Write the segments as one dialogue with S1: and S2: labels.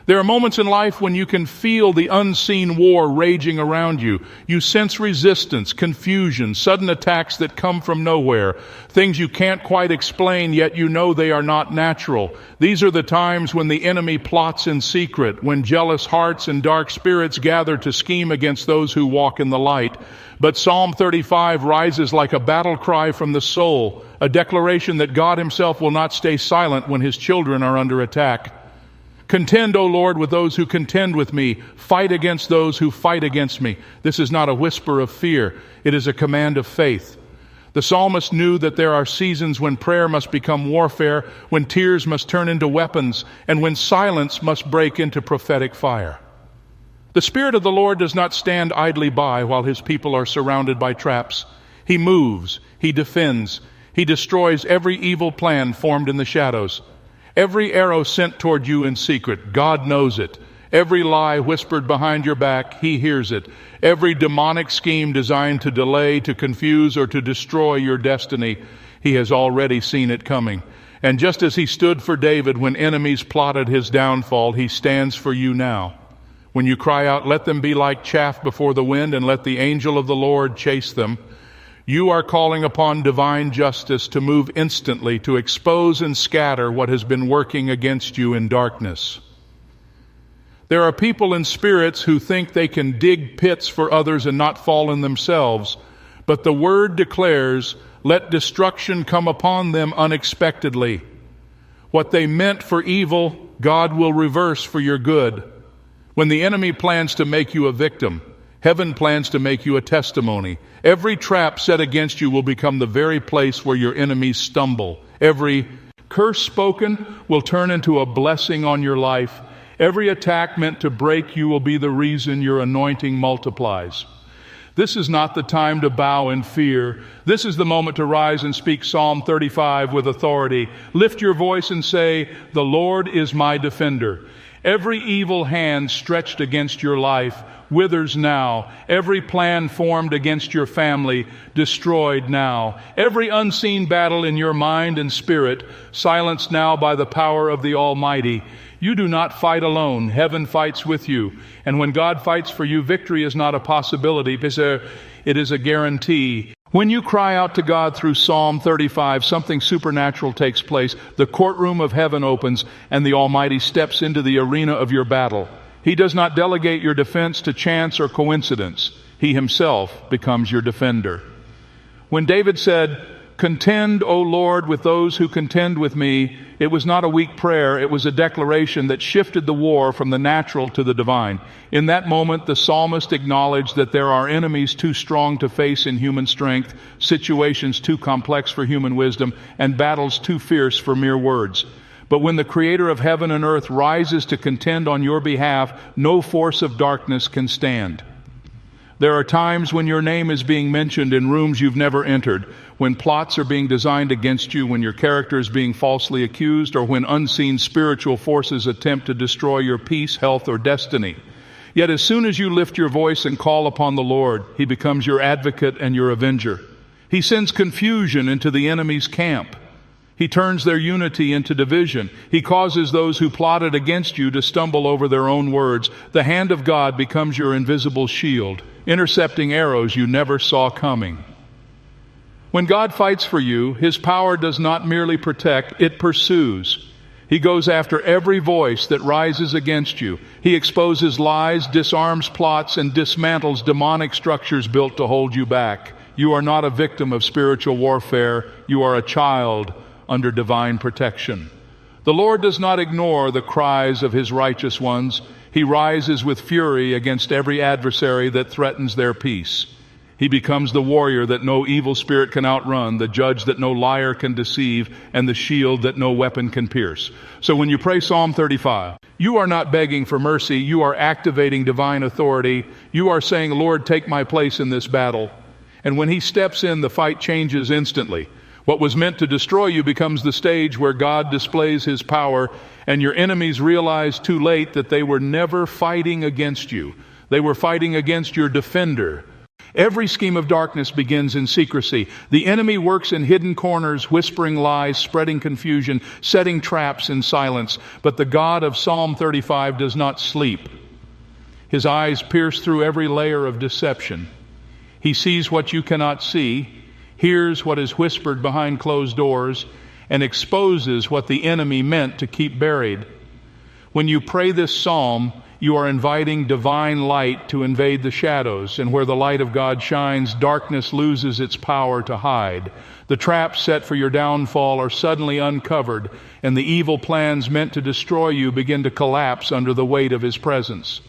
S1: There are moments in life when you can feel the unseen war raging around you. You sense resistance, confusion, sudden attacks that come from nowhere, things you can't quite explain, yet you know they are not natural. These are the times when the enemy plots in secret, when jealous hearts and dark spirits gather to scheme against those who walk in the light. But Psalm 35 rises like a battle cry from the soul, a declaration that God himself will not stay silent when his children are under attack. Contend, O Lord, with those who contend with me. Fight against those who fight against me. This is not a whisper of fear. It is a command of faith. The psalmist knew that there are seasons when prayer must become warfare, when tears must turn into weapons, and when silence must break into prophetic fire. The Spirit of the Lord does not stand idly by while his people are surrounded by traps. He moves, he defends, he destroys every evil plan formed in the shadows. Every arrow sent toward you in secret, God knows it. Every lie whispered behind your back, he hears it. Every demonic scheme designed to delay, to confuse, or to destroy your destiny, he has already seen it coming. And just as he stood for David when enemies plotted his downfall, he stands for you now. When you cry out, let them be like chaff before the wind, and let the angel of the Lord chase them, you are calling upon divine justice to move instantly, to expose and scatter what has been working against you in darkness. There are people and spirits who think they can dig pits for others and not fall in themselves, but the word declares, let destruction come upon them unexpectedly. What they meant for evil, God will reverse for your good. When the enemy plans to make you a victim, heaven plans to make you a testimony. Every trap set against you will become the very place where your enemies stumble. Every curse spoken will turn into a blessing on your life. Every attack meant to break you will be the reason your anointing multiplies. This is not the time to bow in fear. This is the moment to rise and speak Psalm 35 with authority. Lift your voice and say, the Lord is my defender. Every evil hand stretched against your life withers now. Every plan formed against your family destroyed now. Every unseen battle in your mind and spirit silenced now by the power of the Almighty. You do not fight alone. Heaven fights with you. And when God fights for you, victory is not a possibility, it is a guarantee. When you cry out to God through Psalm 35, something supernatural takes place. The courtroom of heaven opens, and the Almighty steps into the arena of your battle. He does not delegate your defense to chance or coincidence. He himself becomes your defender. When David said, contend, O Lord, with those who contend with me, it was not a weak prayer. It was a declaration that shifted the war from the natural to the divine. In that moment, the psalmist acknowledged that there are enemies too strong to face in human strength, situations too complex for human wisdom, and battles too fierce for mere words. But when the Creator of heaven and earth rises to contend on your behalf, no force of darkness can stand. There are times when your name is being mentioned in rooms you've never entered, when plots are being designed against you, when your character is being falsely accused, or when unseen spiritual forces attempt to destroy your peace, health, or destiny. Yet as soon as you lift your voice and call upon the Lord, He becomes your advocate and your avenger. He sends confusion into the enemy's camp. He turns their unity into division. He causes those who plotted against you to stumble over their own words. The hand of God becomes your invisible shield, intercepting arrows you never saw coming. When God fights for you, His power does not merely protect, it pursues. He goes after every voice that rises against you. He exposes lies, disarms plots, and dismantles demonic structures built to hold you back. You are not a victim of spiritual warfare. You are a child under divine protection. The Lord does not ignore the cries of His righteous ones. He rises with fury against every adversary that threatens their peace. He becomes the warrior that no evil spirit can outrun, the judge that no liar can deceive, and the shield that no weapon can pierce. So when you pray Psalm 35, you are not begging for mercy. You are activating divine authority. You are saying, Lord, take my place in this battle. And when He steps in, the fight changes instantly. What was meant to destroy you becomes the stage where God displays His power, and your enemies realize too late that they were never fighting against you. They were fighting against your defender. Every scheme of darkness begins in secrecy. The enemy works in hidden corners, whispering lies, spreading confusion, setting traps in silence. But the God of Psalm 35 does not sleep. His eyes pierce through every layer of deception. He sees what you cannot see, hears what is whispered behind closed doors, and exposes what the enemy meant to keep buried. When you pray this psalm, you are inviting divine light to invade the shadows, and where the light of God shines, darkness loses its power to hide. The traps set for your downfall are suddenly uncovered, and the evil plans meant to destroy you begin to collapse under the weight of His presence.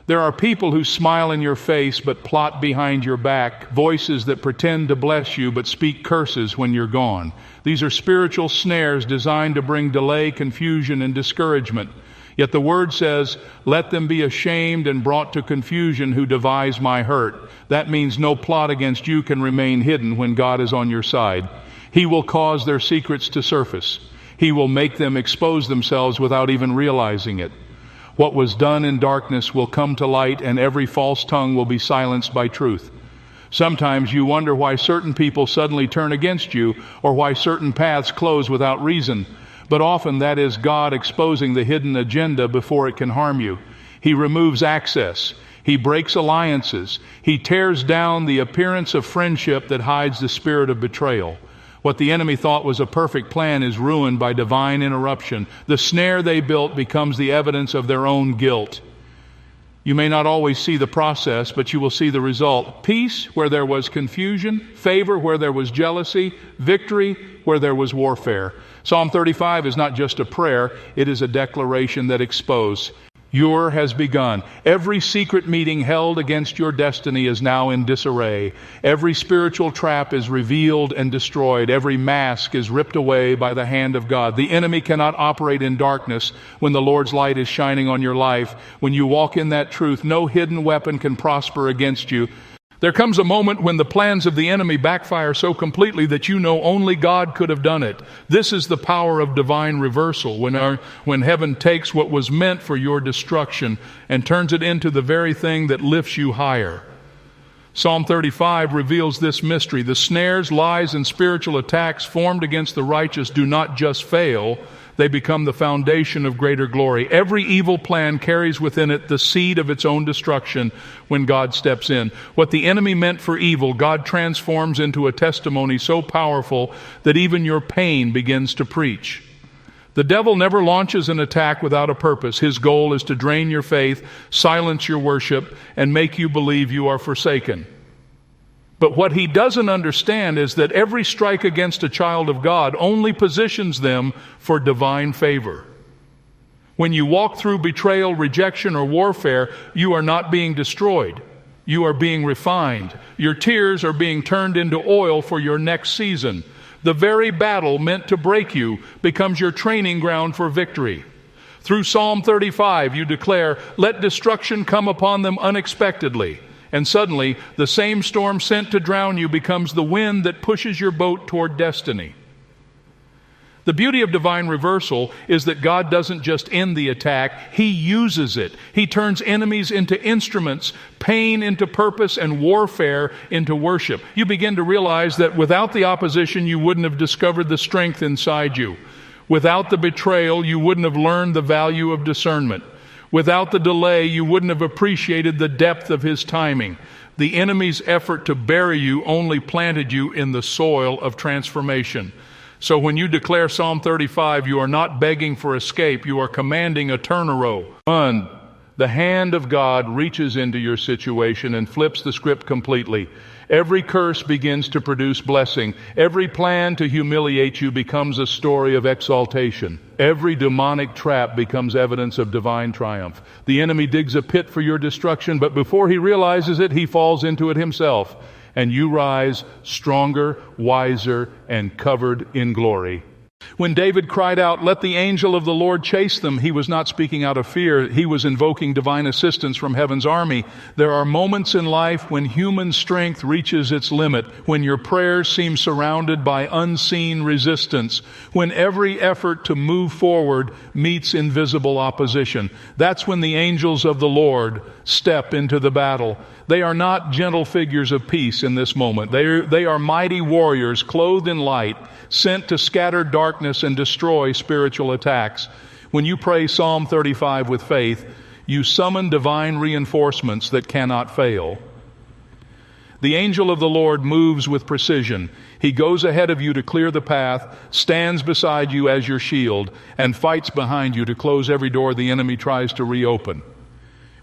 S1: There are people who smile in your face but plot behind your back, voices that pretend to bless you but speak curses when you're gone. These are spiritual snares designed to bring delay, confusion, and discouragement. Yet the Word says, "Let them be ashamed and brought to confusion who devise my hurt." That means no plot against you can remain hidden when God is on your side. He will cause their secrets to surface. He will make them expose themselves without even realizing it. What was done in darkness will come to light, and every false tongue will be silenced by truth. Sometimes you wonder why certain people suddenly turn against you, or why certain paths close without reason. But often that is God exposing the hidden agenda before it can harm you. He removes access. He breaks alliances. He tears down the appearance of friendship that hides the spirit of betrayal. What the enemy thought was a perfect plan is ruined by divine interruption. The snare they built becomes the evidence of their own guilt. You may not always see the process, but you will see the result. Peace where there was confusion, favor where there was jealousy, victory where there was warfare. Psalm 35 is not just a prayer, it is a declaration that exposes. Your has begun. Every secret meeting held against your destiny is now in disarray. Every spiritual trap is revealed and destroyed. Every mask is ripped away by the hand of God. The enemy cannot operate in darkness when the Lord's light is shining on your life. When you walk in that truth, no hidden weapon can prosper against you. There comes a moment when the plans of the enemy backfire so completely that you know only God could have done it. This is the power of divine reversal, when heaven takes what was meant for your destruction and turns it into the very thing that lifts you higher. Psalm 35 reveals this mystery. The snares, lies, and spiritual attacks formed against the righteous do not just fail, they become the foundation of greater glory. Every evil plan carries within it the seed of its own destruction when God steps in. What the enemy meant for evil, God transforms into a testimony so powerful that even your pain begins to preach. The devil never launches an attack without a purpose. His goal is to drain your faith, silence your worship, and make you believe you are forsaken. But what he doesn't understand is that every strike against a child of God only positions them for divine favor. When you walk through betrayal, rejection, or warfare, you are not being destroyed. You are being refined. Your tears are being turned into oil for your next season. The very battle meant to break you becomes your training ground for victory. Through Psalm 35, you declare, "Let destruction come upon them unexpectedly." And suddenly, the same storm sent to drown you becomes the wind that pushes your boat toward destiny. The beauty of divine reversal is that God doesn't just end the attack, He uses it. He turns enemies into instruments, pain into purpose, and warfare into worship. You begin to realize that without the opposition, you wouldn't have discovered the strength inside you. Without the betrayal, you wouldn't have learned the value of discernment. Without the delay, you wouldn't have appreciated the depth of His timing. The enemy's effort to bury you only planted you in the soil of transformation. So when you declare Psalm 35, you are not begging for escape, you are commanding a turnaround. The hand of God reaches into your situation and flips the script completely. Every curse begins to produce blessing. Every plan to humiliate you becomes a story of exaltation. Every demonic trap becomes evidence of divine triumph. The enemy digs a pit for your destruction, but before he realizes it, he falls into it himself. And you rise stronger, wiser, and covered in glory. When David cried out, "Let the angel of the Lord chase them," he was not speaking out of fear. He was invoking divine assistance from heaven's army. There are moments in life when human strength reaches its limit, when your prayers seem surrounded by unseen resistance, when every effort to move forward meets invisible opposition. That's when the angels of the Lord step into the battle. They are not gentle figures of peace in this moment. They are mighty warriors clothed in light, sent to scatter darkness and destroy spiritual attacks. When you pray Psalm 35 with faith, you summon divine reinforcements that cannot fail. The angel of the Lord moves with precision. He goes ahead of you to clear the path, stands beside you as your shield, and fights behind you to close every door the enemy tries to reopen.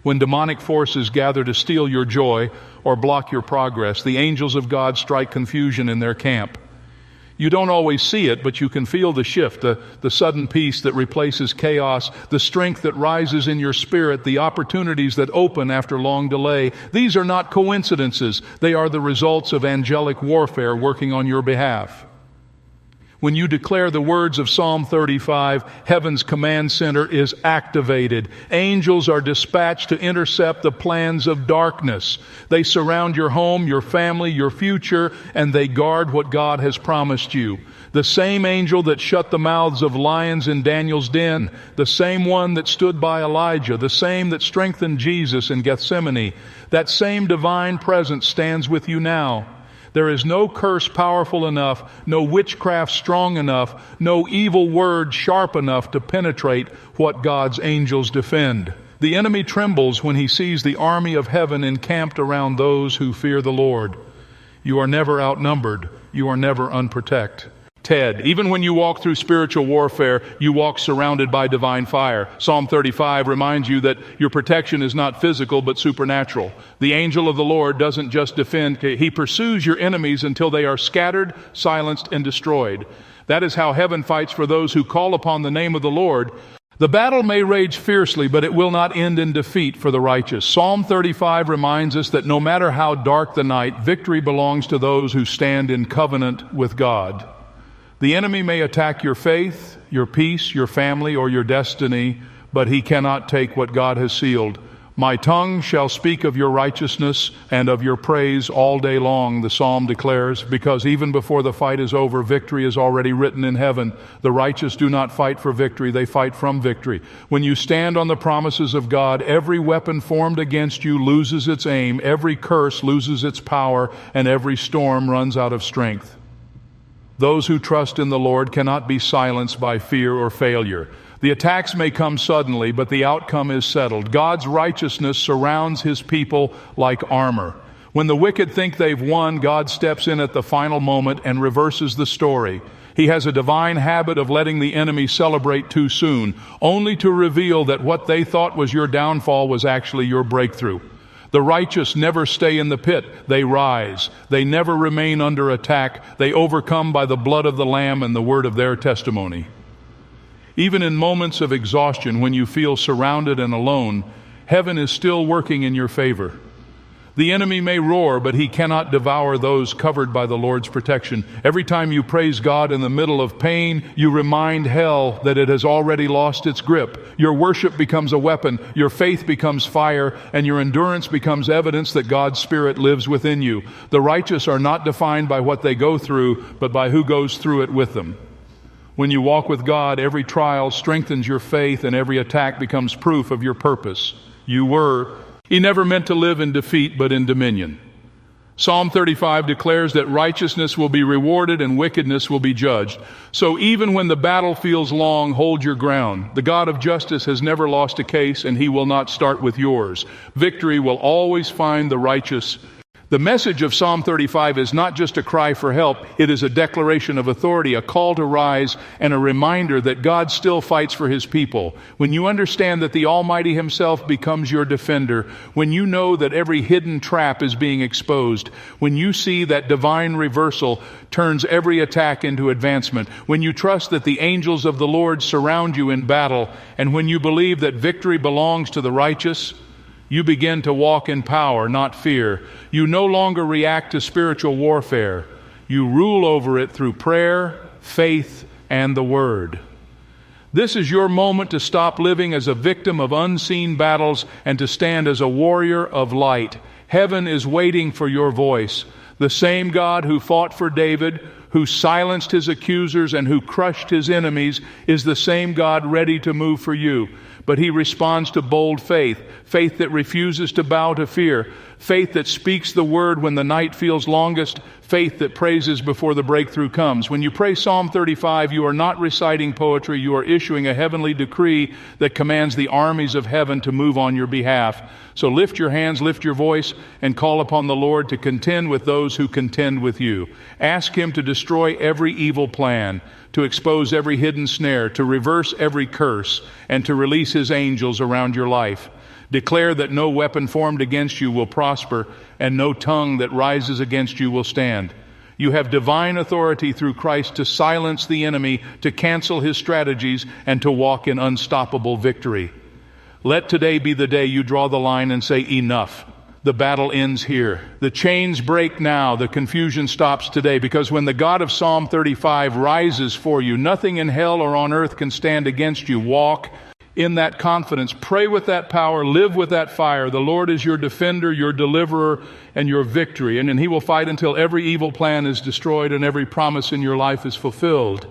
S1: When demonic forces gather to steal your joy or block your progress, the angels of God strike confusion in their camp. You don't always see it, but you can feel the shift, the sudden peace that replaces chaos, the strength that rises in your spirit, the opportunities that open after long delay. These are not coincidences. They are the results of angelic warfare working on your behalf. When you declare the words of Psalm 35, heaven's command center is activated. Angels are dispatched to intercept the plans of darkness. They surround your home, your family, your future, and they guard what God has promised you. The same angel that shut the mouths of lions in Daniel's den, the same one that stood by Elijah, the same that strengthened Jesus in Gethsemane, that same divine presence stands with you now. There is no curse powerful enough, no witchcraft strong enough, no evil word sharp enough to penetrate what God's angels defend. The enemy trembles when he sees the army of heaven encamped around those who fear the Lord. You are never outnumbered. You are never unprotected. Even when you walk through spiritual warfare, you walk surrounded by divine fire. Psalm 35 reminds you that your protection is not physical but supernatural. The angel of the Lord doesn't just defend, he pursues your enemies until they are scattered, silenced, and destroyed. That is how heaven fights for those who call upon the name of the Lord. The battle may rage fiercely, but it will not end in defeat for the righteous. Psalm 35 reminds us that no matter how dark the night, victory belongs to those who stand in covenant with God. The enemy may attack your faith, your peace, your family, or your destiny, but he cannot take what God has sealed. My tongue shall speak of your righteousness and of your praise all day long, the psalm declares, because even before the fight is over, victory is already written in heaven. The righteous do not fight for victory, they fight from victory. When you stand on the promises of God, every weapon formed against you loses its aim, every curse loses its power, and every storm runs out of strength. Those who trust in the Lord cannot be silenced by fear or failure. The attacks may come suddenly, but the outcome is settled. God's righteousness surrounds his people like armor. When the wicked think they've won, God steps in at the final moment and reverses the story. He has a divine habit of letting the enemy celebrate too soon, only to reveal that what they thought was your downfall was actually your breakthrough. The righteous never stay in the pit. They rise. They never remain under attack. They overcome by the blood of the Lamb and the word of their testimony. Even in moments of exhaustion, when you feel surrounded and alone, heaven is still working in your favor. The enemy may roar, but he cannot devour those covered by the Lord's protection. Every time you praise God in the middle of pain, you remind hell that it has already lost its grip. Your worship becomes a weapon, your faith becomes fire, and your endurance becomes evidence that God's Spirit lives within you. The righteous are not defined by what they go through, but by who goes through it with them. When you walk with God, every trial strengthens your faith, and every attack becomes proof of your purpose. He never meant to live in defeat, but in dominion. Psalm 35 declares that righteousness will be rewarded and wickedness will be judged. So even when the battle feels long, hold your ground. The God of justice has never lost a case, and he will not start with yours. Victory will always find the righteous. The message of Psalm 35 is not just a cry for help. It is a declaration of authority, a call to rise, and a reminder that God still fights for his people. When you understand that the Almighty himself becomes your defender, when you know that every hidden trap is being exposed, when you see that divine reversal turns every attack into advancement, when you trust that the angels of the Lord surround you in battle, and when you believe that victory belongs to the righteous, you begin to walk in power, not fear. You no longer react to spiritual warfare. You rule over it through prayer, faith, and the Word. This is your moment to stop living as a victim of unseen battles and to stand as a warrior of light. Heaven is waiting for your voice. The same God who fought for David, who silenced his accusers and who crushed his enemies, is the same God ready to move for you. But he responds to bold faith, faith that refuses to bow to fear, faith that speaks the word when the night feels longest, faith that praises before the breakthrough comes. When you pray Psalm 35, you are not reciting poetry, you are issuing a heavenly decree that commands the armies of heaven to move on your behalf. So lift your hands, lift your voice, and call upon the Lord to contend with those who contend with you. Ask him to destroy every evil plan, to expose every hidden snare, to reverse every curse, and to release his angels around your life. Declare that no weapon formed against you will prosper, and no tongue that rises against you will stand. You have divine authority through Christ to silence the enemy, to cancel his strategies, and to walk in unstoppable victory. Let today be the day you draw the line and say, enough. The battle ends here. The chains break now. The confusion stops today, because when the God of Psalm 35 rises for you, nothing in hell or on earth can stand against you. Walk in that confidence. Pray with that power. Live with that fire. The Lord is your defender, your deliverer, and your victory. And he will fight until every evil plan is destroyed and every promise in your life is fulfilled.